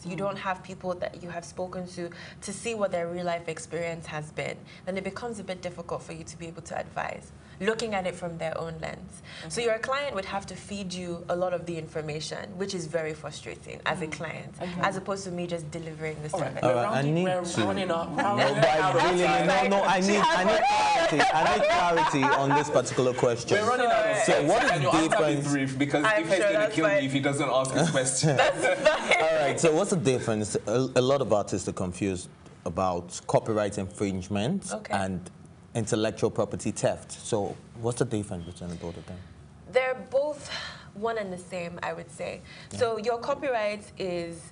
you don't have people that you have spoken to see what their real life experience has been, then it becomes a bit difficult for you to be able to advise, looking at it from their own lens. So your client would have to feed you a lot of the information, which is very frustrating as a client, as opposed to me just delivering the service. All right, I need clarity on this particular question. We're running out of time. So what is and the difference? Brief because Ife's going to kill me if he doesn't ask his question. All right, so what's the difference? A lot of artists are confused about copyright infringement and intellectual property theft. So what's the difference between both of them? They're both one and the same, I would say. Yeah. So your copyright is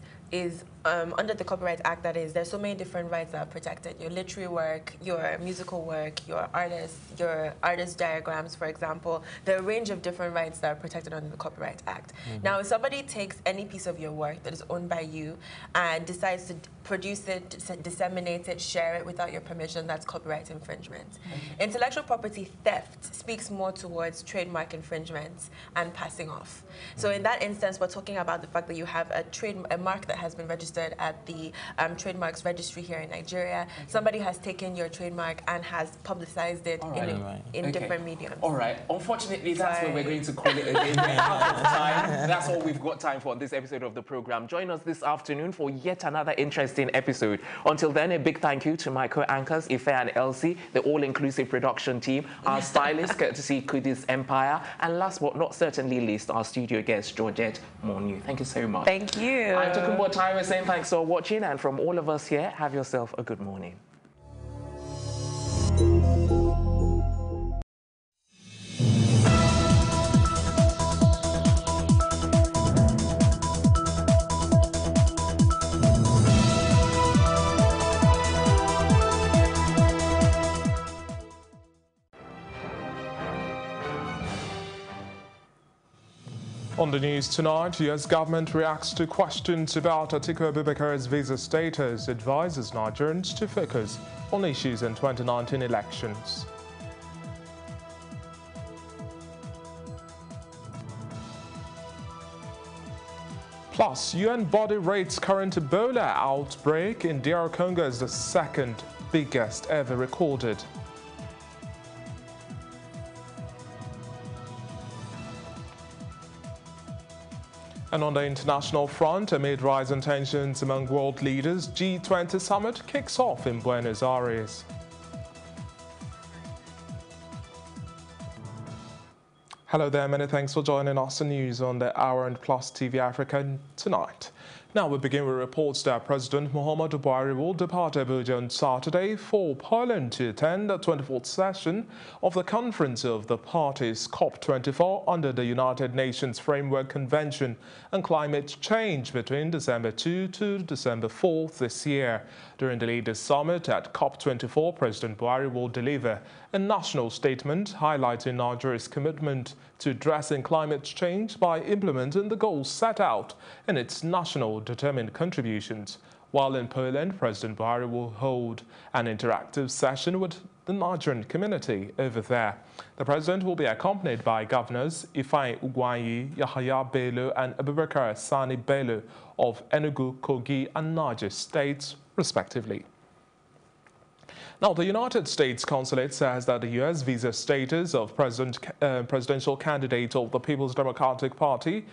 under the Copyright Act, that is, there's so many different rights that are protected. Your literary work, your musical work, your artist diagrams, for example. There are a range of different rights that are protected under the Copyright Act. Now, if somebody takes any piece of your work that is owned by you and decides to produce it, disseminate it, share it without your permission, that's copyright infringement. Intellectual property theft speaks more towards trademark infringements and passing off. So in that instance, we're talking about the fact that you have a mark that has been registered at the Trademarks Registry here in Nigeria. Somebody has taken your trademark and has publicized it in different mediums. All right. Unfortunately, that's where we're going to call it a day. We're out of time. That's all we've got time for on this episode of the program. Join us this afternoon for yet another interesting episode. Until then, a big thank you to my co-anchors, Ife and Elsie, the all-inclusive production team, our stylist, courtesy Kudis Empire, and last but not certainly least, our studio guest, Georgette Monu. Thank you so much. Thank you. I'm Tokunbo Taiwo saying thanks for watching, and from all of us here, have yourself a good morning. On the news tonight, U.S. government reacts to questions about Atiku Abubakar's visa status, advises Nigerians to focus on issues in 2019 elections. Plus, UN body rates current Ebola outbreak in DR Congo as the second biggest ever recorded. And on the international front, amid rising tensions among world leaders, G20 summit kicks off in Buenos Aires. Hello there, many thanks for joining us in news on the Hour and Plus TV Africa tonight. Now we begin with reports that President Muhammadu Buhari will depart Abuja on Saturday for Poland to attend the 24th session of the Conference of the Parties COP24 under the United Nations Framework Convention on Climate Change between December 2 to December 4 this year. During the Leaders Summit at COP24, President Buhari will deliver a national statement highlighting Nigeria's commitment to addressing climate change by implementing the goals set out in its national determined contributions. While in Poland, President Buhari will hold an interactive session with the Nigerian community over there. The president will be accompanied by governors Ifeanyi Ugwuanyi, Yahaya Bello and Abubakar Sani Bello of Enugu, Kogi and Niger states, respectively. Now, the United States Consulate says that the U.S. visa status of presidential candidate of the People's Democratic Party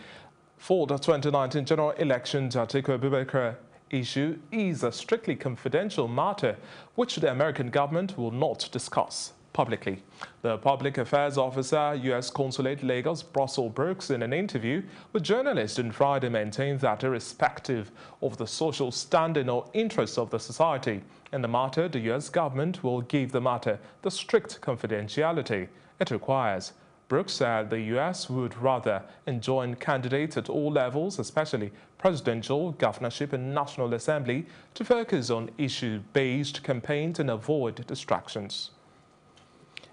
for the 2019 general elections, Atiku Abubakar, issue is a strictly confidential matter which the American government will not discuss publicly. The public affairs officer, U.S. Consulate Lagos, Russell Brooks, in an interview with journalists on Friday, maintained that irrespective of the social standing or interests of the society in the matter, the U.S. government will give the matter the strict confidentiality it requires. Brooks said the U.S. would rather enjoin candidates at all levels, especially presidential, governorship and National Assembly, to focus on issue-based campaigns and avoid distractions.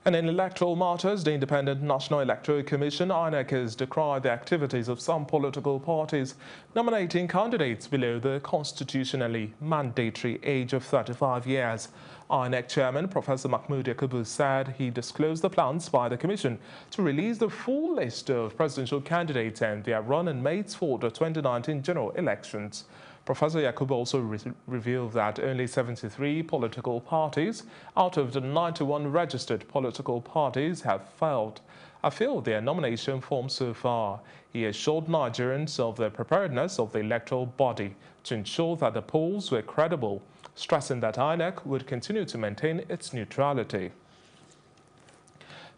And in electoral matters, the Independent National Electoral Commission, INEC, has decried the activities of some political parties nominating candidates below the constitutionally mandatory age of 35 years. INEC Chairman Professor Mahmood Yakubu said he disclosed the plans by the Commission to release the full list of presidential candidates and their running mates for the 2019 general elections. Professor Yakubu also revealed that only 73 political parties out of the 91 registered political parties have filled their nomination forms so far. He assured Nigerians of the preparedness of the electoral body to ensure that the polls were credible, stressing that INEC would continue to maintain its neutrality.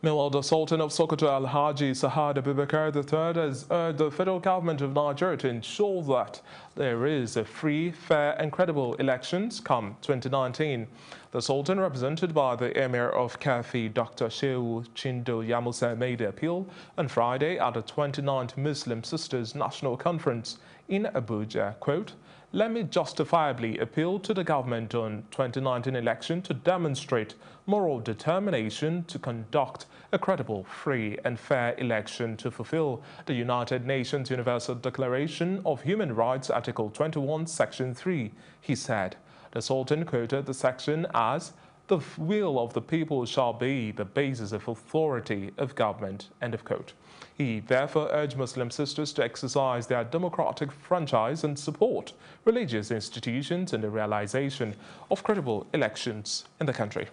Meanwhile, the Sultan of Sokoto, Alhaji Sa'ad Abubakar III, has urged the federal government of Nigeria to ensure that there is a free, fair and credible elections come 2019. The Sultan, represented by the Emir of Kafi, Dr. Shehu Chindo Yamusa, made the appeal on Friday at the 29th Muslim Sisters National Conference in Abuja. Quote, "Let me justifiably appeal to the government on 2019 election to demonstrate moral determination to conduct a credible, free and fair election to fulfill the United Nations Universal Declaration of Human Rights, Article 21, Section 3, he said. The Sultan quoted the section as, "The will of the people shall be the basis of authority of government," end of quote. He therefore urged Muslim sisters to exercise their democratic franchise and support religious institutions in the realization of credible elections in the country.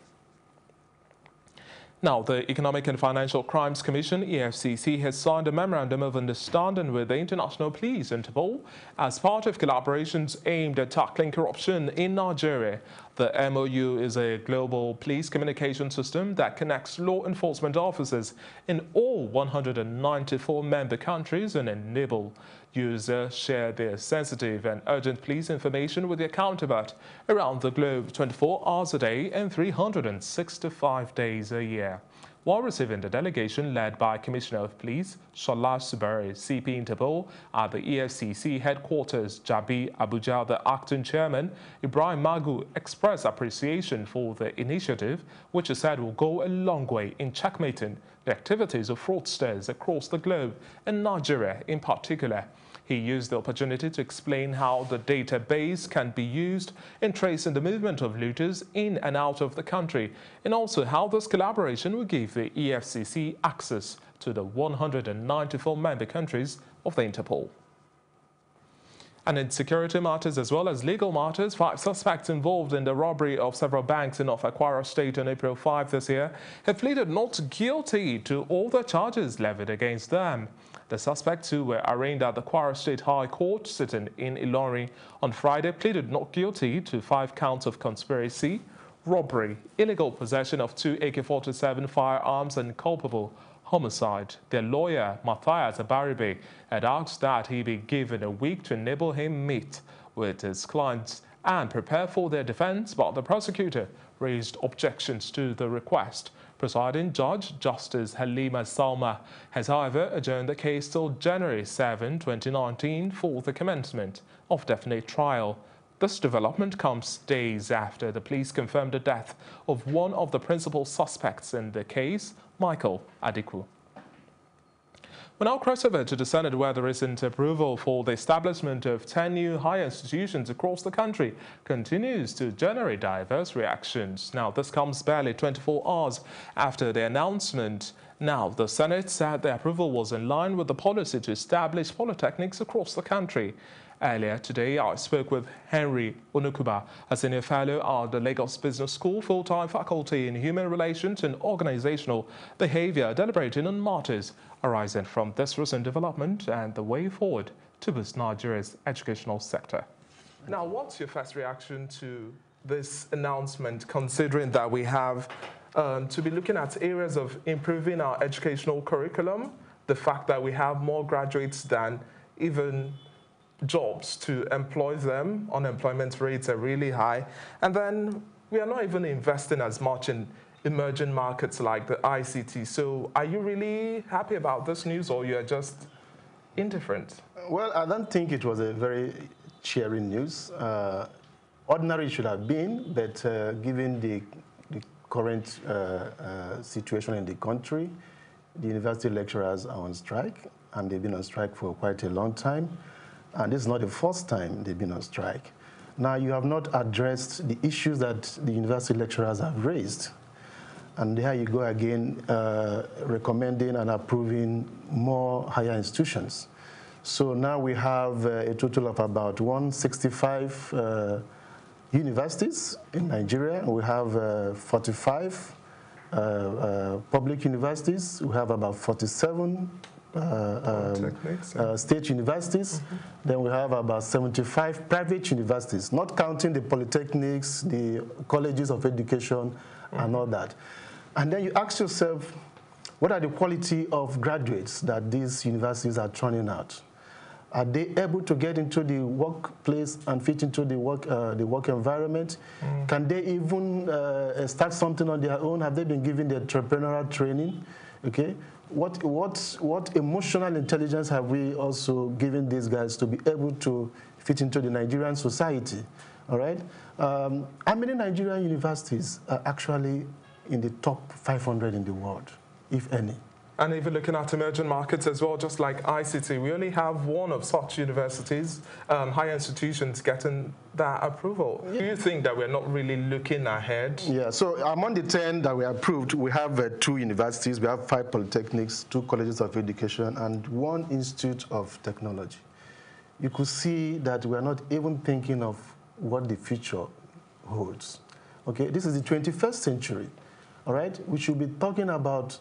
Now, the Economic and Financial Crimes Commission, EFCC, has signed a memorandum of understanding with the International Police, Interpol, as part of collaborations aimed at tackling corruption in Nigeria. The MOU is a global police communication system that connects law enforcement officers in all 194 member countries and enable users share their sensitive and urgent police information with their counterpart around the globe 24 hours a day and 365 days a year. While receiving the delegation led by Commissioner of Police Shola Subari, CP Interpol, at the EFCC headquarters, Jabi, Abuja, the acting chairman, Ibrahim Magu, expressed appreciation for the initiative, which he said will go a long way in checkmating the activities of fraudsters across the globe, and Nigeria in particular. He used the opportunity to explain how the database can be used in tracing the movement of looters in and out of the country, and also how this collaboration will give the EFCC access to the 194 member countries of the Interpol. And in security matters as well as legal matters, 5 suspects involved in the robbery of several banks in North Kwara State on April 5 this year have pleaded not guilty to all the charges levied against them. The suspects, who were arraigned at the Kwara State High Court sitting in Ilorin on Friday, pleaded not guilty to 5 counts of conspiracy, robbery, illegal possession of 2 AK-47 firearms and culpable homicide. Their lawyer, Matthias Abaribe, had asked that he be given a week to enable him meet with his clients and prepare for their defense, but the prosecutor raised objections to the request. Presiding Judge Justice Halima Salma has, however, adjourned the case till January 7, 2019 for the commencement of definite trial. This development comes days after the police confirmed the death of one of the principal suspects in the case, Michael Adiku. We now cross over to the Senate, where the recent approval for the establishment of 10 new higher institutions across the country continues to generate diverse reactions. Now, this comes barely 24 hours after the announcement. Now, the Senate said the approval was in line with the policy to establish polytechnics across the country. Earlier today, I spoke with Henry Onukuba, a senior fellow at the Lagos Business School, full-time faculty in human relations and organizational behavior, deliberating on matters arising from this recent development and the way forward to boost Nigeria's educational sector. Now, what's your first reaction to this announcement, considering that we have to be looking at areas of improving our educational curriculum, the fact that we have more graduates than even jobs to employ them, unemployment rates are really high, and then we are not even investing as much in emerging markets like the ICT. So are you really happy about this news, or you're just indifferent? Well, I don't think it was a very cheering news. Ordinary it should have been, but given the current situation in the country, the university lecturers are on strike, and they've been on strike for quite a long time. And this is not the first time they've been on strike. Now, you have not addressed the issues that the university lecturers have raised. And there you go again, recommending and approving more higher institutions. So now we have a total of about 165 universities in Nigeria. We have 45 public universities. We have about 47 state universities. Then we have about 75 private universities, not counting the polytechnics, the colleges of education, and all that. And then you ask yourself, what are the quality of graduates that these universities are turning out? Are they able to get into the workplace and fit into the work environment? Can they even start something on their own? Have they been given the entrepreneurial training? Okay. What emotional intelligence have we also given these guys to be able to fit into the Nigerian society? All right. How many Nigerian universities are actually in the top 500 in the world, if any? And even looking at emerging markets as well, just like ICT, we only have one of such universities, higher institutions getting that approval. Yeah. Do you think that we're not really looking ahead? Yeah, so among the 10 that we approved, we have 2 universities, we have 5 polytechnics, 2 colleges of education, and 1 institute of technology. You could see that we're not even thinking of what the future holds. Okay, this is the 21st century, all right? We should be talking about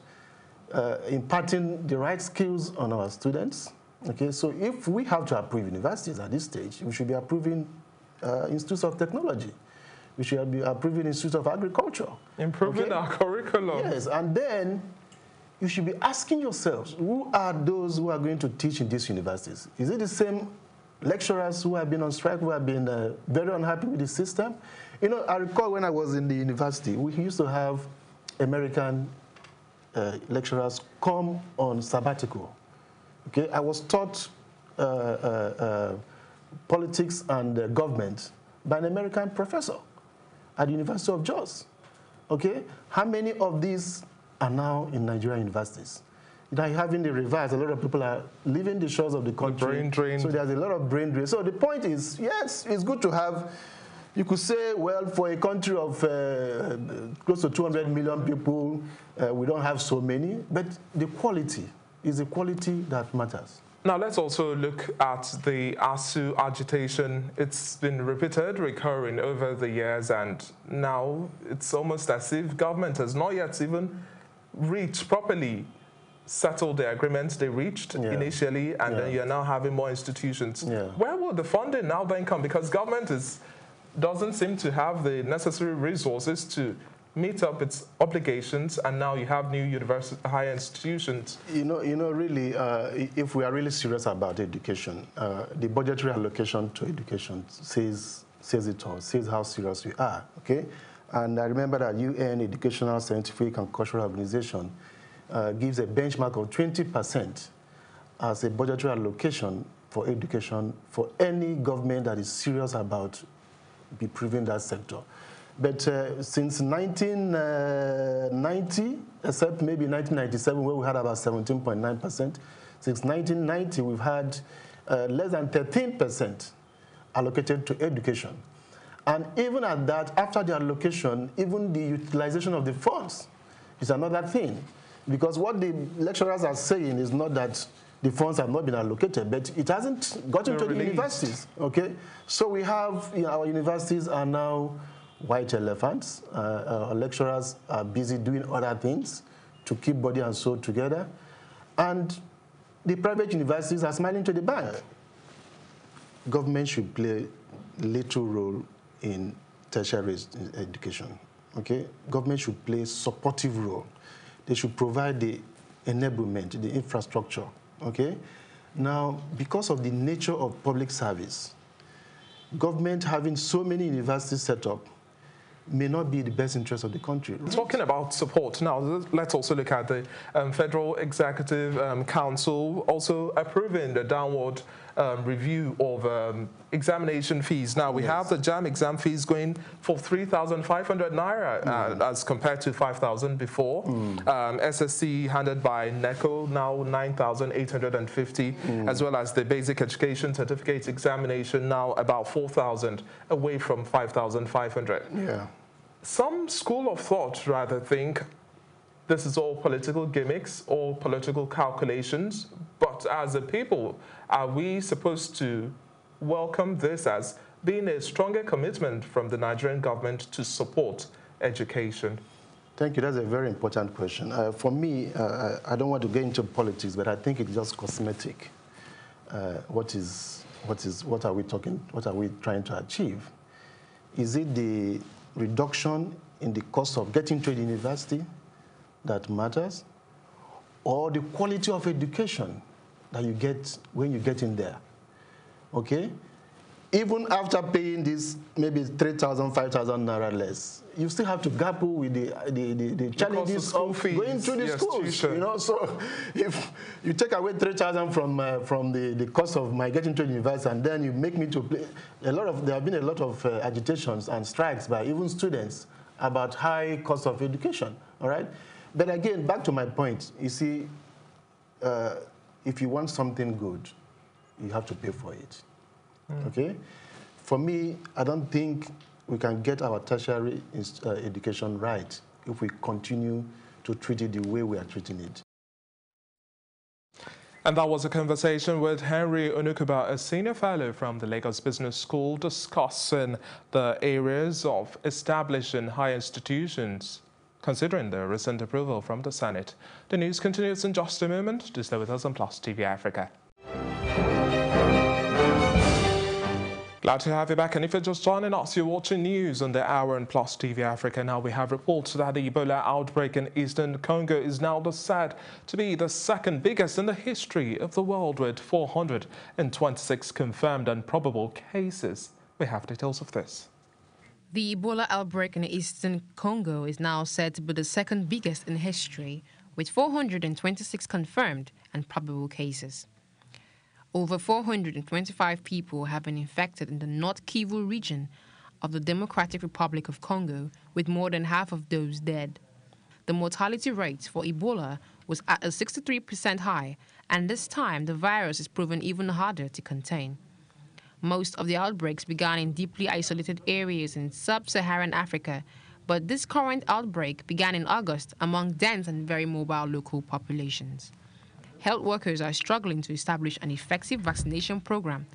imparting the right skills on our students. Okay, so if we have to approve universities at this stage, we should be approving institutes of technology. We should be approving institutes of agriculture. Improving our curriculum. Yes, and then you should be asking yourselves, who are those who are going to teach in these universities? Is it the same lecturers who have been on strike, who have been very unhappy with the system? You know, I recall when I was in the university, we used to have American lecturers come on sabbatical. Okay, I was taught politics and government by an American professor at the University of Jos. Okay, how many of these are now in Nigerian universities? Now you're having the reverse. A lot of people are leaving the shores of the country. Brain drain. So there's a lot of brain drain. So the point is, yes, it's good to have. You could say, well, for a country of close to 200 million people, we don't have so many, but the quality is the quality that matters. Now, let's also look at the ASUU agitation. It's been repeated, recurring over the years, and now it's almost as if government has not yet even reached properly settled the agreements they reached initially, and then you're now having more institutions. Where will the funding now then come? Because government doesn't seem to have the necessary resources to meet up its obligations, and now you have new university, higher institutions. You know, really, if we are really serious about education, the budgetary allocation to education says it all, says how serious we are, okay? And I remember that UN, Educational, Scientific, and Cultural Organization, gives a benchmark of 20% as a budgetary allocation for education for any government that is serious about improving that sector. But since 1990, except maybe 1997, where we had about 17.9%, since 1990, we've had less than 13% allocated to education. And even at that, after the allocation, even the utilization of the funds is another thing. Because what the lecturers are saying is not that the funds have not been allocated, but it hasn't gotten to the universities. Okay, so we have, our universities are now white elephants. Our lecturers are busy doing other things to keep body and soul together, and the private universities are smiling to the bank. Government should play little role in tertiary education. Okay, government should play a supportive role. They should provide the enablement, the infrastructure. Okay, now because of the nature of public service, government having so many universities set up may not be the best interest of the country. Talking about support now, let's also look at the Federal Executive Council also approving the downward review of examination fees. Now, we have the JAMB exam fees going for 3,500 naira as compared to 5,000 before. SSC handed by NECO, now 9,850, as well as the basic education certificate examination, now about 4,000, away from 5,500. Yeah. Some school of thought rather think this is all political gimmicks or political calculations, but as a people, are we supposed to welcome this as being a stronger commitment from the Nigerian government to support education? Thank you. That's a very important question. For me, I don't want to get into politics, but I think it's just cosmetic. What are we trying to achieve? Is it the reduction in the cost of getting to the university that matters, or the quality of education that you get when you get in there? Okay? Even after paying this maybe 3,000, 5,000 naira less, you still have to grapple with the challenges of going through the schools. You know, so if you take away 3,000 from the cost of my getting to the university, and then you make me to pay there have been a lot of agitations and strikes by even students about high cost of education. All right, but again, back to my point. You see, if you want something good, you have to pay for it. Okay? For me, I don't think we can get our tertiary education right if we continue to treat it the way we are treating it. And that was a conversation with Henry Onukuba, a senior fellow from the Lagos Business School, discussing the areas of establishing higher institutions, considering the recent approval from the Senate. The news continues in just a moment. Do stay with us on Plus TV Africa. Glad to have you back, and if you're just joining us, you're watching news on the Hour and Plus TV Africa. Now we have reports that the Ebola outbreak in Eastern Congo is now said to be the second biggest in the history of the world, with 426 confirmed and probable cases. We have details of this. The Ebola outbreak in Eastern Congo is now said to be the second biggest in history, with 426 confirmed and probable cases. Over 425 people have been infected in the North Kivu region of the Democratic Republic of Congo, with more than half of those dead. The mortality rate for Ebola was at a 63% high, and this time the virus is proven even harder to contain. Most of the outbreaks began in deeply isolated areas in sub-Saharan Africa, but this current outbreak began in August among dense and very mobile local populations. Health workers are struggling to establish an effective vaccination program,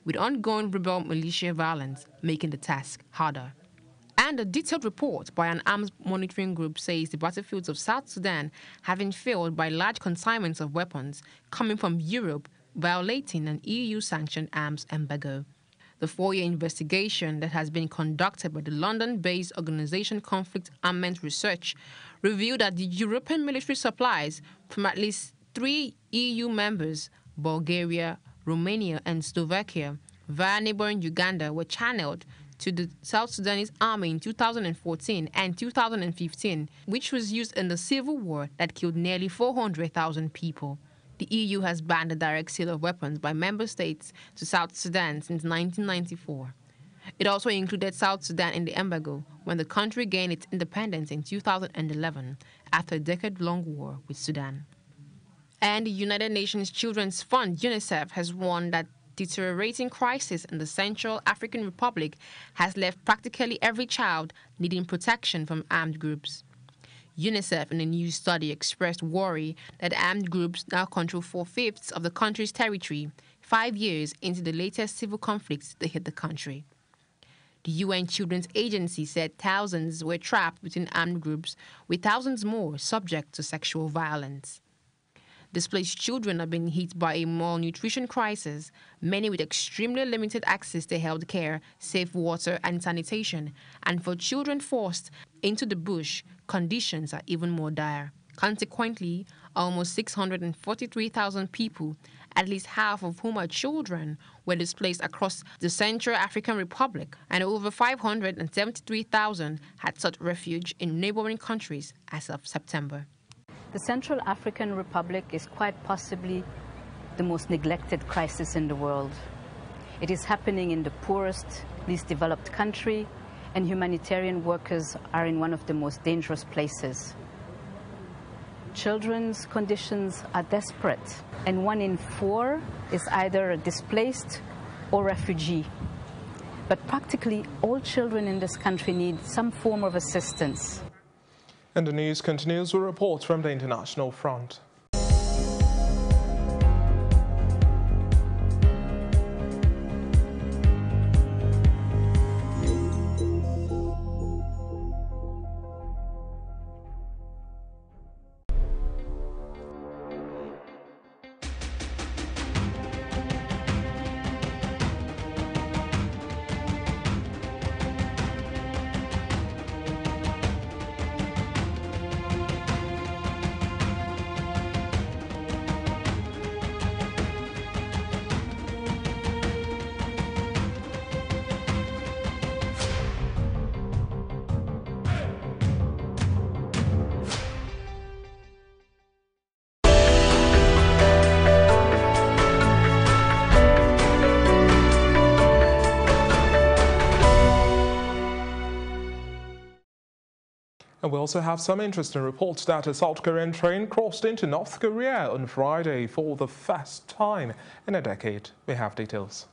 with ongoing rebel militia violence making the task harder. And a detailed report by an arms monitoring group says the battlefields of South Sudan have been filled by large consignments of weapons coming from Europe, violating an EU-sanctioned arms embargo. The 4-year investigation that has been conducted by the London-based organization Conflict Armament Research revealed that the European military supplies from at least 3 EU members, Bulgaria, Romania, and Slovakia, via neighboring Uganda, were channeled to the South Sudanese army in 2014 and 2015, which was used in the civil war that killed nearly 400,000 people. The EU has banned the direct sale of weapons by member states to South Sudan since 1994. It also included South Sudan in the embargo when the country gained its independence in 2011 after a decade-long war with Sudan. And the United Nations Children's Fund, UNICEF, has warned that deteriorating crisis in the Central African Republic has left practically every child needing protection from armed groups. UNICEF, in a new study, expressed worry that armed groups now control 4/5 of the country's territory, 5 years into the latest civil conflicts that hit the country. The UN Children's Agency said thousands were trapped within armed groups, with thousands more subject to sexual violence. Displaced children are being hit by a malnutrition crisis, many with extremely limited access to health care, safe water, and sanitation. And for children forced into the bush, conditions are even more dire. Consequently, almost 643,000 people, at least half of whom are children, were displaced across the Central African Republic, and over 573,000 had sought refuge in neighboring countries as of September. The Central African Republic is quite possibly the most neglected crisis in the world. It is happening in the poorest, least developed country, and humanitarian workers are in one of the most dangerous places. Children's conditions are desperate, and 1 in 4 is either a displaced or refugee. But practically all children in this country need some form of assistance. And the news continues with reports from the international front. And we also have some interesting reports that a South Korean train crossed into North Korea on Friday for the first time in a decade. We have details.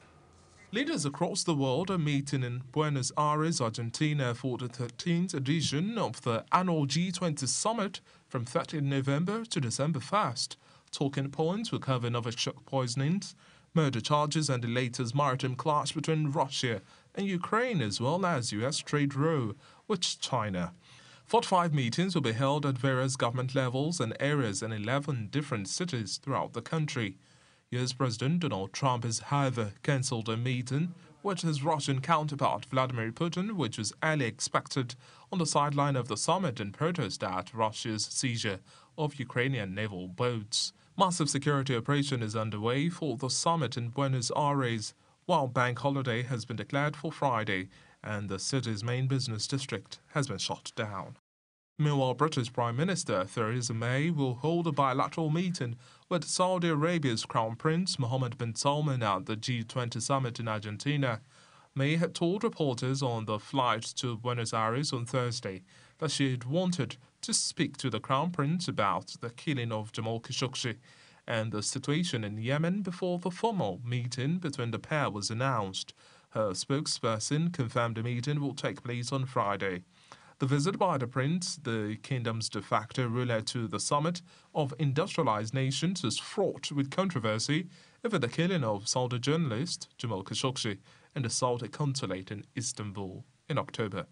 Leaders across the world are meeting in Buenos Aires, Argentina for the 13th edition of the annual G20 summit from 30th November to December 1st. Talking points will cover Novichok poisonings, murder charges and the latest maritime clash between Russia and Ukraine, as well as U.S. trade row with China. 45 meetings will be held at various government levels and areas in 11 different cities throughout the country. U.S. President Donald Trump has, however, cancelled a meeting with his Russian counterpart Vladimir Putin, which was early expected on the sideline of the summit in protest at Russia's seizure of Ukrainian naval boats. Massive security operation is underway for the summit in Buenos Aires, while bank holiday has been declared for Friday and the city's main business district has been shut down. Meanwhile, British Prime Minister Theresa May will hold a bilateral meeting with Saudi Arabia's Crown Prince Mohammed bin Salman at the G20 summit in Argentina. May had told reporters on the flight to Buenos Aires on Thursday that she had wanted to speak to the Crown Prince about the killing of Jamal Khashoggi and the situation in Yemen before the formal meeting between the pair was announced. Her spokesperson confirmed the meeting will take place on Friday. The visit by the prince, the kingdom's de facto ruler to the summit of industrialized nations, is fraught with controversy over the killing of Saudi journalist Jamal Khashoggi in the Saudi consulate in Istanbul in October.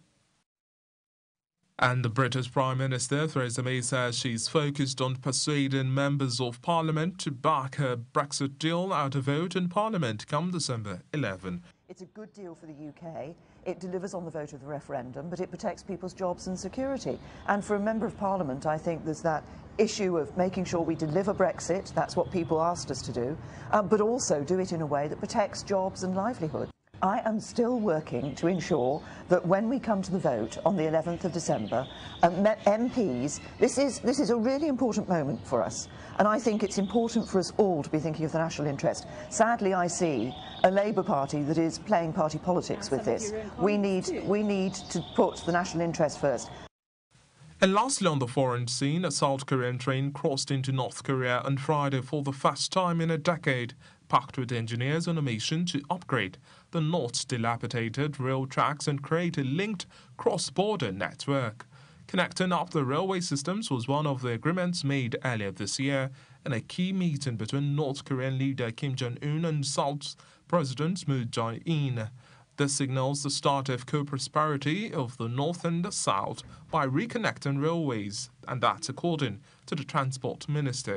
And the British Prime Minister Theresa May says she's focused on persuading members of Parliament to back her Brexit deal at a vote in Parliament come December 11. It's a good deal for the UK. It delivers on the vote of the referendum, but it protects people's jobs and security. And for a Member of Parliament, I think there's that issue of making sure we deliver Brexit, that's what people asked us to do, but also do it in a way that protects jobs and livelihood. I am still working to ensure that when we come to the vote on the 11th of December, MPs, this is a really important moment for us, and I think it's important for us all to be thinking of the national interest. Sadly, I see a Labour Party that is playing party politics with this. We need to put the national interest first. And lastly, on the foreign scene, a South Korean train crossed into North Korea on Friday for the first time in a decade, packed with engineers on a mission to upgrade the North's dilapidated rail tracks and create a linked cross-border network. Connecting up the railway systems was one of the agreements made earlier this year in a key meeting between North Korean leader Kim Jong-un and South President Moon Jae-in. This signals the start of co-prosperity of the North and the South by reconnecting railways, and that's according to the Transport Minister.